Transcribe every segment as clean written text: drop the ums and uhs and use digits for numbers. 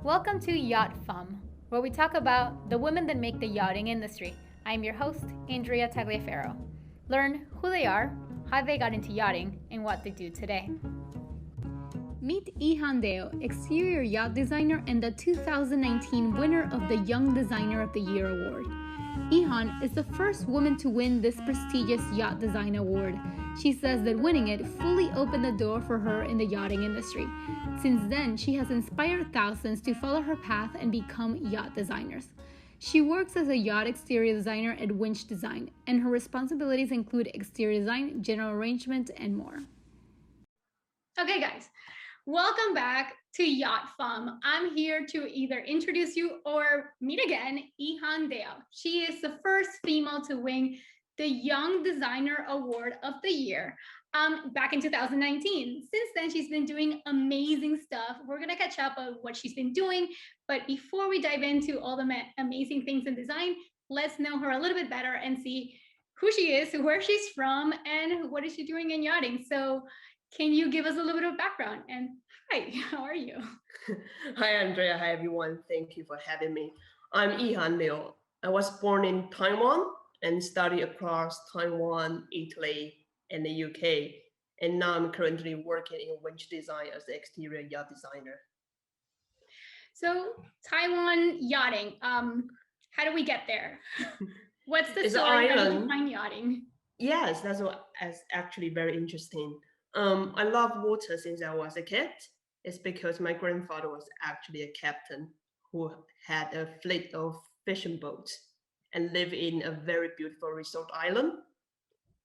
Welcome to Yacht Femme, where we talk about the women that make the yachting industry. I'm your host, Andrea Tagliaferro. Learn who they are, how they got into yachting, and what they do today. Meet Yihharn Liu, Exterior Yacht Designer and the 2019 winner of the Young Designer of the Year Award. Yihharn is the first woman to win this prestigious Yacht Design Award. She says that winning it fully opened the door for her in the yachting industry. Since then, she has inspired thousands to follow her path and become yacht designers. She works as a yacht exterior designer at Winch Design, and her responsibilities include exterior design, general arrangement, and more. Okay, guys, welcome back to Yacht Femme. I'm here to either introduce you or meet again Yihharn Liu. She is the first female to win the Young Designer Award of the Year back in 2019. Since then, she's been doing amazing stuff. We're going to catch up on what she's been doing. But before we dive into all the amazing things in design, let's know her a little bit better and see who she is, where she's from, and what is she doing in yachting. So can you give us a little bit of background? And hi, how are you? Hi, Andrea. Hi, everyone. Thank you for having me. I'm Yihharn Liu. I was born in Taiwan and studied across Taiwan, Italy, and the UK. And now I'm currently working in Winch Design as the exterior yacht designer. So Taiwan yachting, how do we get there? What's the It's story? an How did you island. find yachting? Yes, that's actually very interesting. I love water since I was a kid. It's because my grandfather was actually a captain who had a fleet of fishing boats and lived in a very beautiful resort island.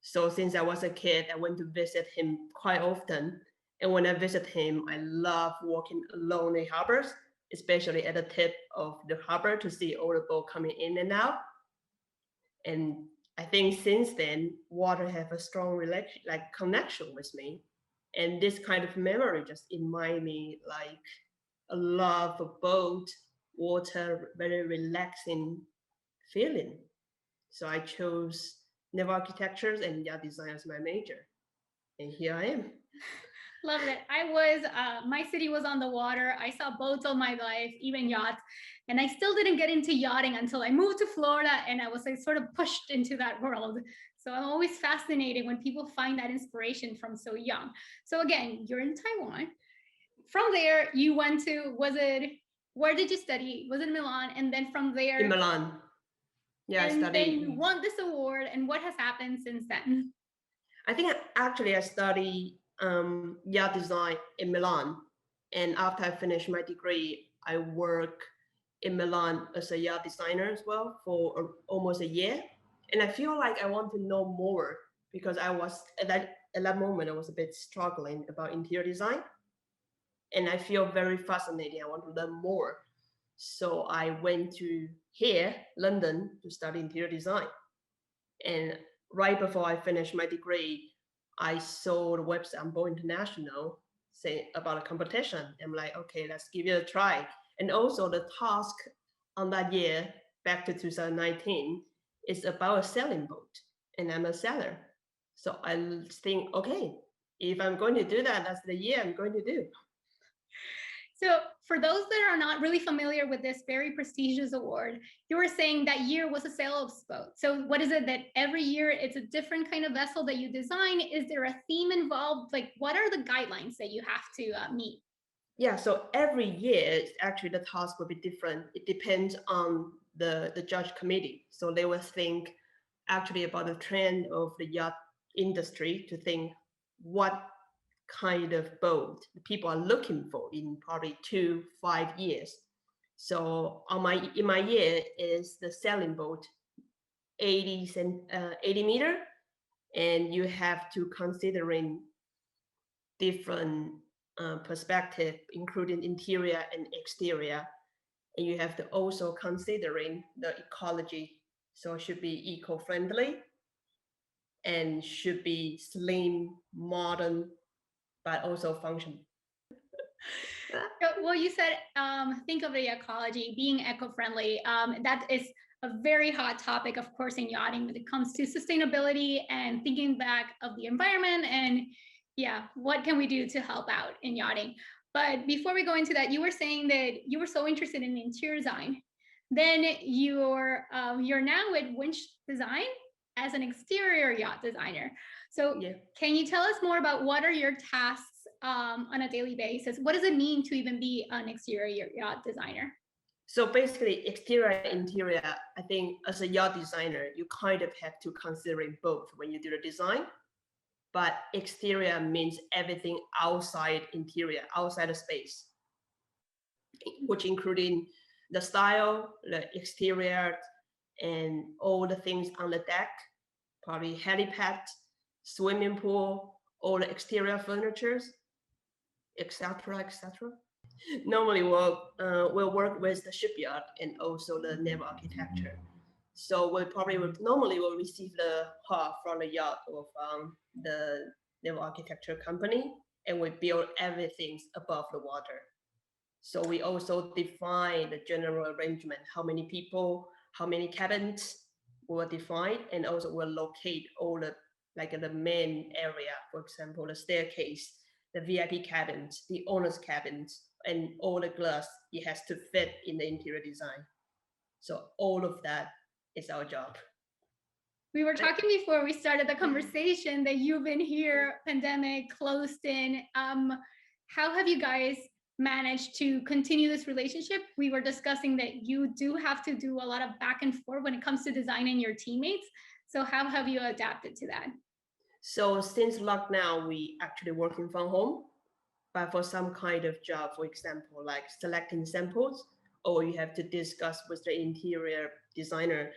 So since I was a kid, I went to visit him quite often. And when I visit him, I love walking along the harbors, especially at the tip of the harbor to see all the boats coming in and out. And I think since then, water have a strong connection with me. And this kind of memory just remind me like a love for boat, water, very relaxing feeling. So I chose naval architectures and yacht design as my major. And here I am. Love it. My city was on the water. I saw boats all my life, even yachts. And I still didn't get into yachting until I moved to Florida and I was like sort of pushed into that world. So I'm always fascinated when people find that inspiration from so young. So again, you're in Taiwan. From there, you went to, where did you study? Was it Milan? And then from there, In Milan. Yeah, I and then you studied. won this award. And what has happened since then? I think actually I studied yacht design in Milan. And after I finished my degree, I work in Milan as a yacht designer as well for almost a year. And I feel like I want to know more because I was at that moment I was a bit struggling about interior design, and I feel very fascinating. I want to learn more, so I went to here, London, to study interior design. And right before I finished my degree, I saw the website Ambo International say about a competition. I'm like, okay, let's give it a try. And also the task on that year, back to 2019, is about a selling boat. And I'm a seller. So I think, okay, if I'm going to do that, that's the year I'm going to do. So for those that are not really familiar with this very prestigious award, you were saying that year was a sales boat. So what is it that every year it's a different kind of vessel that you design? Is there a theme involved? Like what are the guidelines that you have to meet? Yeah, so every year, actually the task will be different. It depends on the judge committee. So they will think actually about the trend of the yacht industry to think what kind of boat the people are looking for in probably 2 5 years. So in my year is the sailing boat 80 meter, and you have to considering different perspective, including interior and exterior, and you have to also considering the ecology. So it should be eco-friendly and should be slim, modern, but also functional. Well, you said think of the ecology, being eco-friendly. That is a very hot topic, of course, in yachting when it comes to sustainability and thinking back of the environment and yeah, what can we do to help out in yachting? But before we go into that, you were saying that you were so interested in interior design. Then you're now with Winch Design as an exterior yacht designer. So Yeah. can you tell us more about what are your tasks on a daily basis? What does it mean to even be an exterior yacht designer? So basically, exterior and interior, I think as a yacht designer, you kind of have to consider both when you do the design. But exterior means everything outside interior, outside the space, which including the style, the exterior, and all the things on the deck, probably helipad, swimming pool, all the exterior furnitures, etc., etc. Normally, we'll work with the shipyard and also the naval architecture. So we probably will normally will receive the hull from the yacht or from the naval architecture company, and we build everything above the water. So we also define the general arrangement, how many people, how many cabins will define, and also will locate all the like the main area, for example, the staircase, the VIP cabins, the owner's cabins, and all the glass, it has to fit in the interior design. So all of that is our job. We were talking before we started the conversation that you've been here, pandemic, closed in. How have you guys managed to continue this relationship? We were discussing that you do have to do a lot of back and forth when it comes to designing your teammates. So how have you adapted to that? So since lockdown, we actually working from home, but for some kind of job, for example, like selecting samples, or you have to discuss with the interior designer,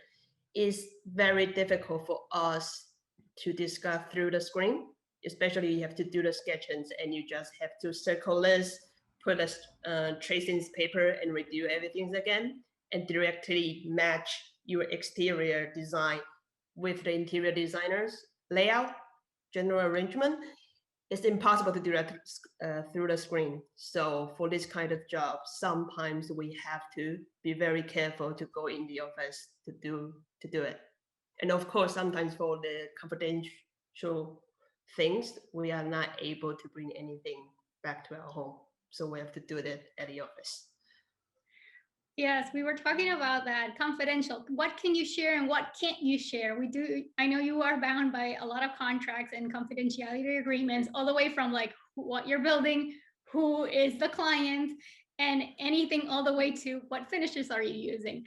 is very difficult for us to discuss through the screen, especially you have to do the sketches and you just have to circle this, put a tracing paper and redo everything again, and directly match your exterior design with the interior designer's layout, general arrangement. It's impossible to do that through the screen. So for this kind of job, sometimes we have to be very careful to go in the office to do it. And of course, sometimes for the confidential things, we are not able to bring anything back to our home. So we have to do it at the office. Yes, we were talking about that confidential. What can you share and what can't you share? We do. I know you are bound by a lot of contracts and confidentiality agreements, all the way from like what you're building, who is the client, and anything all the way to what finishes are you using.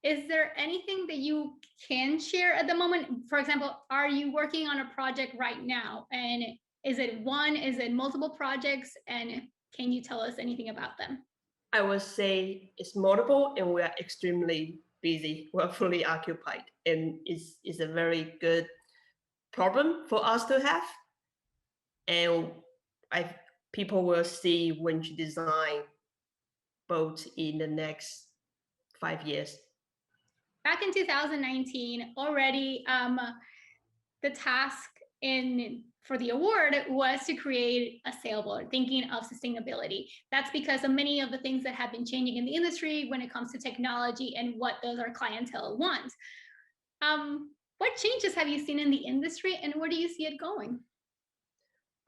Is there anything that you can share at the moment? For example, are you working on a project right now? And is it one? Is it multiple projects? And can you tell us anything about them? I would say it's multiple and we are extremely busy. We're fully occupied and it's a very good problem for us to have. And people will see Winch Design boat in the next 5 years. Back in 2019, already the task for the award was to create a sailboat, thinking of sustainability. That's because of many of the things that have been changing in the industry when it comes to technology and what does our clientele want. What changes have you seen in the industry and where do you see it going?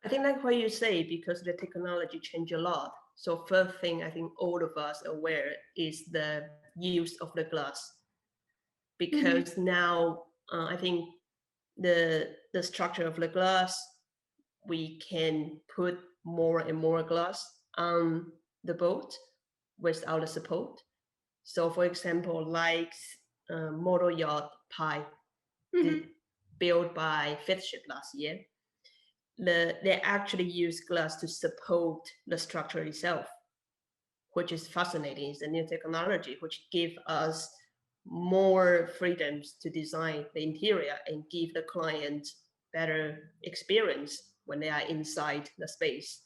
I think like what you say, because the technology changed a lot. So first thing I think all of us are aware is the use of the glass. Because now I think the structure of the glass, we can put more and more glass on the boat without the support. So for example, like model yacht Pi, built by Fifth Ship last year, they actually use glass to support the structure itself, which is fascinating. It's a new technology which give us more freedoms to design the interior and give the client better experience when they are inside the space.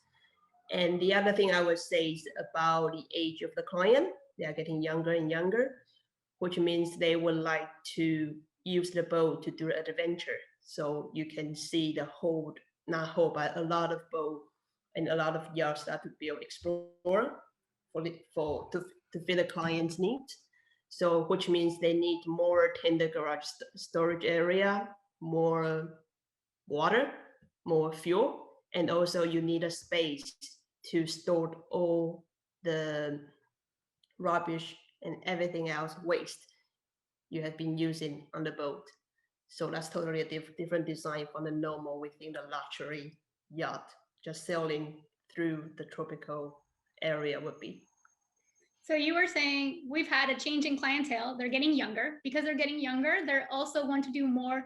And the other thing I would say is about the age of the client. They are getting younger and younger, which means they would like to use the boat to do adventure. So you can see the whole, not whole, but a lot of boat and a lot of yachts that to build, explore to fill the client's needs. So which means they need more tender garage storage area, more water, more fuel, And also you need a space to store all the rubbish and everything else waste you have been using on the boat. So that's totally a different design from the normal within the luxury yacht, just sailing through the tropical area would be. So you were saying we've had a change in clientele. They're getting younger. Because they're getting younger, they also want to do more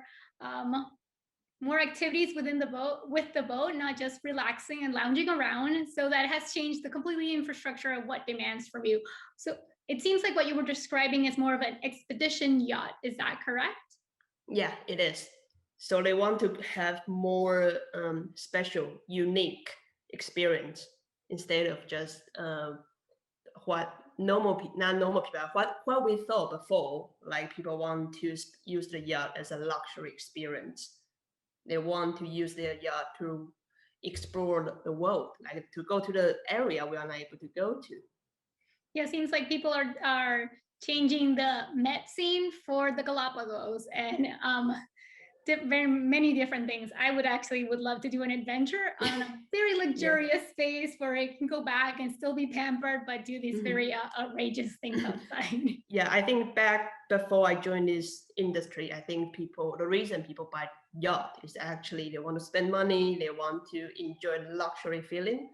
activities within the boat, with the boat, not just relaxing and lounging around. So that has changed the completely infrastructure of what demands from you. So it seems like what you were describing is more of an expedition yacht. Is that correct? Yeah, it is. So they want to have more special, unique experience instead of just what not normal people, what we thought before, like people want to use the yacht as a luxury experience. They want to use their yacht to explore the world, like to go to the area we are not able to go to. Yeah, it seems like people are changing the Met scene for the Galapagos, and very many different things. I would love to do an adventure on a very luxurious space where I can go back and still be pampered, but do these very outrageous things outside. Yeah, I think back before I joined this industry, I think the reason people buy yacht is actually they want to spend money, they want to enjoy the luxury feeling.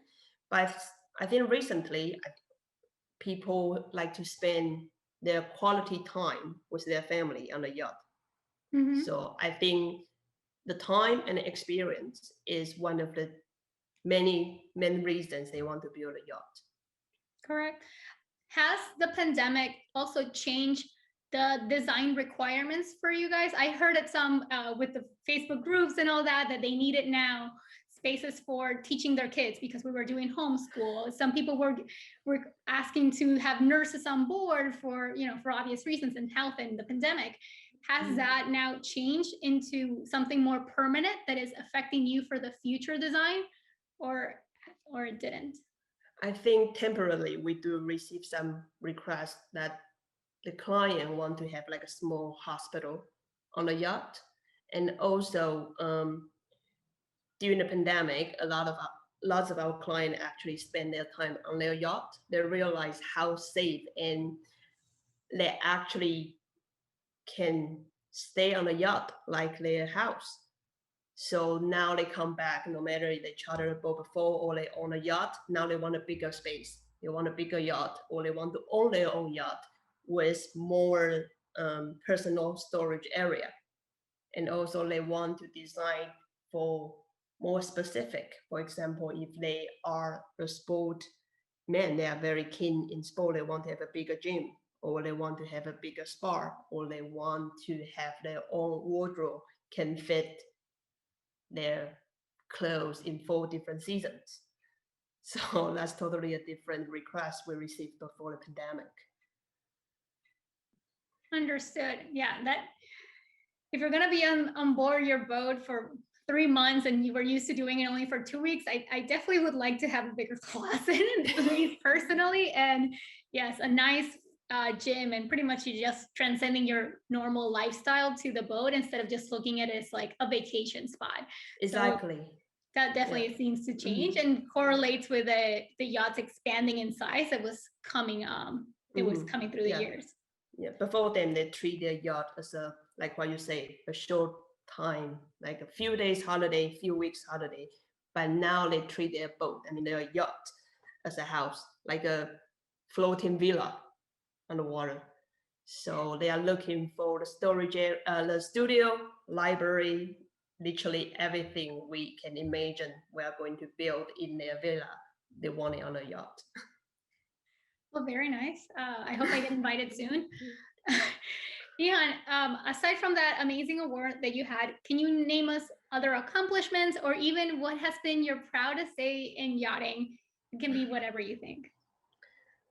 But I think recently people like to spend their quality time with their family on a yacht. Mm-hmm. So I think the time and experience is one of the many reasons they want to build a yacht. Correct. Has the pandemic also changed the design requirements for you guys? I heard at some with the Facebook groups and all that they needed now spaces for teaching their kids because we were doing homeschool. Some people were asking to have nurses on board for obvious reasons and health and the pandemic. Has that now changed into something more permanent that is affecting you for the future design, or it didn't? I think temporarily we do receive some requests that the client want to have like a small hospital on the yacht. And also during the pandemic, lots of our clients actually spend their time on their yacht. They realize how safe and they actually can stay on a yacht like their house. So now they come back, no matter if they charter a boat before or they own a yacht, now they want a bigger space. They want a bigger yacht, or they want to own their own yacht with more personal storage area. And also they want to design for more specific. For example, if they are a sport man, they are very keen in sport, they want to have a bigger gym, or they want to have a bigger spa, or they want to have their own wardrobe can fit their clothes in 4 different seasons. So that's totally a different request we received before the pandemic. Understood. Yeah, that if you're going to be on board your boat for 3 months and you were used to doing it only for 2 weeks, I definitely would like to have a bigger closet personally. And yes, a nice gym, and pretty much you just transcending your normal lifestyle to the boat instead of just looking at it as like a vacation spot. Exactly. So that definitely seems to change and correlates with the yachts expanding in size. It was coming through the years. Yeah, before then they treat their yacht as a, like what you say, a short time, like a few days holiday, few weeks holiday. But now they treat their boat, their yacht, as a house, like a floating villa on the water. So they are looking for the storage area, the studio, library, literally everything we can imagine we are going to build in their villa. They want it on a yacht. Well, very nice. I hope I get invited soon. Yihharn, aside from that amazing award that you had, can you name us other accomplishments or even what has been your proudest day in yachting? It can be whatever you think.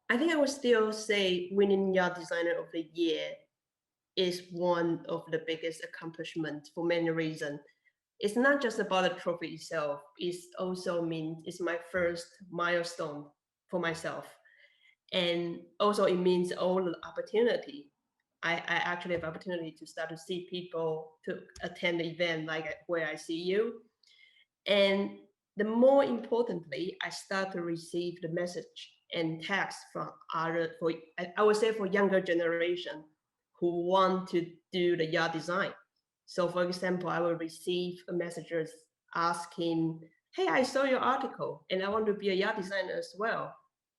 I think I would still say winning Yacht Designer of the Year is one of the biggest accomplishments for many reasons. It's not just about the trophy itself. It also means it's my first milestone for myself. And also it means all the opportunity. I actually have opportunity to start to see people to attend the event like where I see you. And the more importantly, I start to receive the message and text from other, for I would say for younger generation who want to do the yacht design. So for example, I will receive a messages asking, hey, I saw your article and I want to be a yacht designer as well.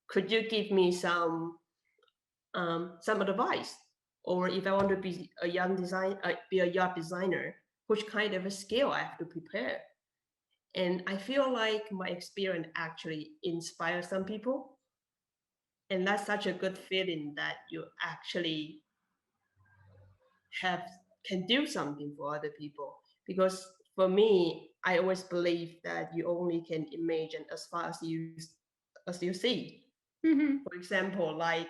Could you give me some advice? Or if I want to be a be a yacht designer, which kind of a skill I have to prepare? And I feel like my experience actually inspires some people. And that's such a good feeling that you actually have can do something for other people. Because for me, I always believe that you only can imagine as far as you see. Mm-hmm. For example, like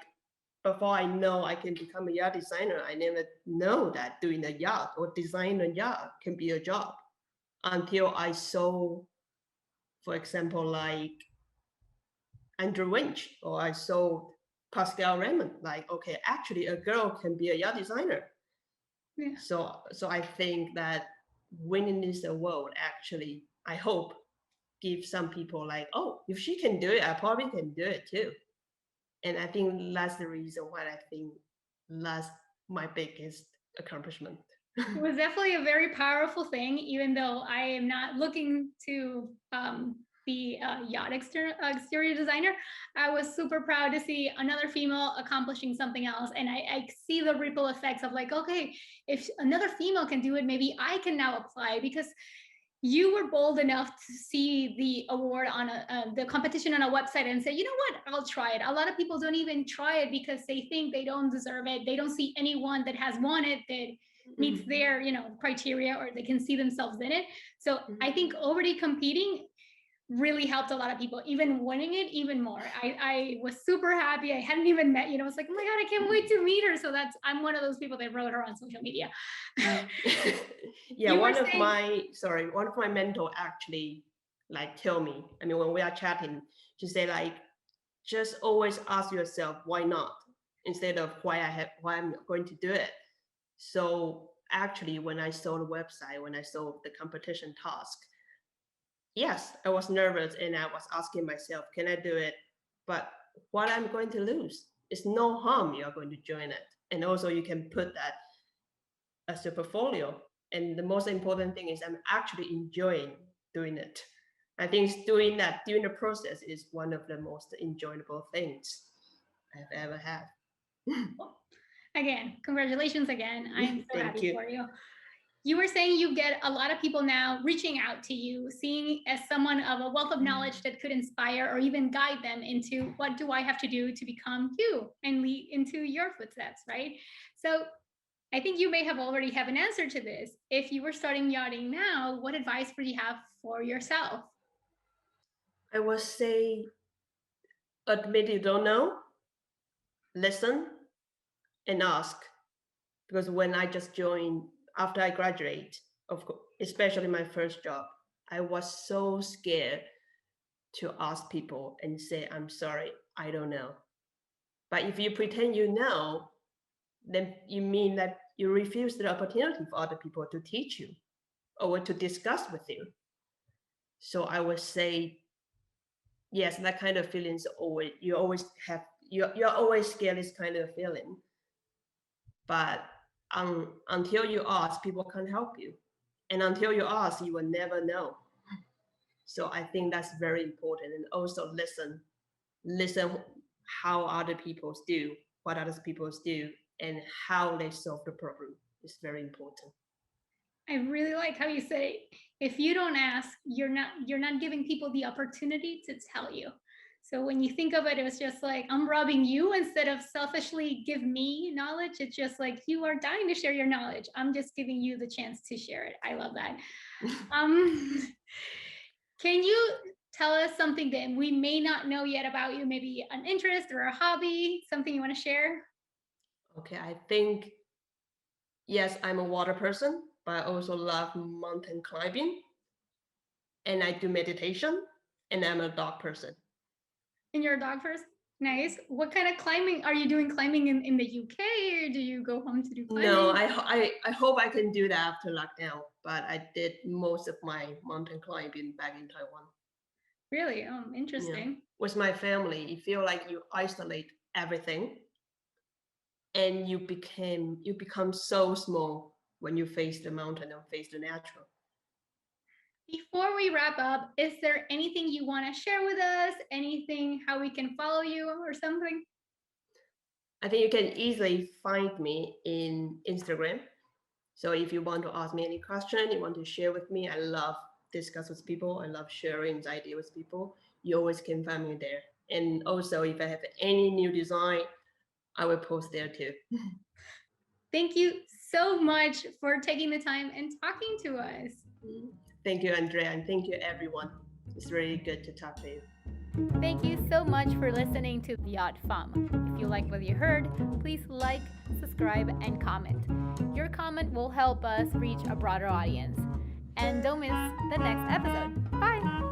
before I know I can become a yacht designer, I never know that doing a yacht or design a yacht can be a job until I saw, for example, like Andrew Winch, or I saw Pascal Raymond, like, okay, actually a girl can be a yacht designer. Yeah. So I think that winning this award actually, I hope, gives some people like, oh, if she can do it, I probably can do it too. And I think that's the reason why I think that's my biggest accomplishment. It was definitely a very powerful thing, even though I am not looking to be a yacht exterior designer. I was super proud to see another female accomplishing something else. And I see the ripple effects of like, okay, if another female can do it, maybe I can now apply, because you were bold enough to see the award on the competition on a website and say, you know what, I'll try it. A lot of people don't even try it because they think they don't deserve it. They don't see anyone that has won it that meets their criteria, or they can see themselves in it. So I think already competing really helped a lot of people. Even winning it, even more. I was super happy. I hadn't even met, it's like, oh my God, I can't wait to meet her. So I'm one of those people that wrote her on social media. Yeah, one of my mentor actually like tell me, I mean, when we are chatting, she say like, just always ask yourself why not, instead of why I'm going to do it. So actually, when I saw the website, when I saw the competition task, yes, I was nervous and I was asking myself, can I do it? But what I'm going to lose? It's no harm you're going to join it. And also you can put that as a portfolio. And the most important thing is I'm actually enjoying doing it. I think doing that during the process is one of the most enjoyable things I've ever had. Again, congratulations again. I'm so Thank happy you. for you. You were saying you get a lot of people now reaching out to you, seeing as someone of a wealth of knowledge that could inspire or even guide them into what do I have to do to become you and lead into your footsteps, right? So I think you may have already have an answer to this. If you were starting yachting now, what advice would you have for yourself? I would say admit you don't know, listen, and ask. Because when I just joined after I graduate, of course, especially my first job, I was so scared to ask people and say, I'm sorry, I don't know. But if you pretend you know, then you mean that you refuse the opportunity for other people to teach you or to discuss with you. So I would say, yes, that kind of feelings always you always have you're always scared this kind of feeling. But until you ask, people can't help you. And until you ask, you will never know. So I think that's very important. And also listen how other people do, what other people do, and how they solve the problem is very important. I really like how you say, if you don't ask, you're not giving people the opportunity to tell you. So when you think of it, it was just like, I'm robbing you instead of selfishly give me knowledge. It's just like, you are dying to share your knowledge. I'm just giving you the chance to share it. I love that. Can you tell us something that we may not know yet about you? Maybe an interest or a hobby, something you want to share? Okay, I think, yes, I'm a water person, but I also love mountain climbing and I do meditation and I'm a dog person. And you're a dog person? Nice. What kind of climbing are you doing? Climbing in the UK, or do you go home to do climbing? No, I hope I can do that after lockdown, but I did most of my mountain climbing back in Taiwan. Really? Oh, Yeah. interesting. With my family, you feel like you isolate everything and you become so small when you face the mountain and face the natural. Before we wrap up, is there anything you want to share with us? Anything how we can follow you or something? I think you can easily find me in Instagram. So if you want to ask me any question, you want to share with me, I love discuss with people. I love sharing the idea with people. You always can find me there. And also, if I have any new design, I will post there too. Thank you so much for taking the time and talking to us. Thank you, Andrea, and thank you, everyone. It's really good to talk to you. Thank you so much for listening to Yacht Femme. If you like what you heard, please like, subscribe, and comment. Your comment will help us reach a broader audience. And don't miss the next episode. Bye!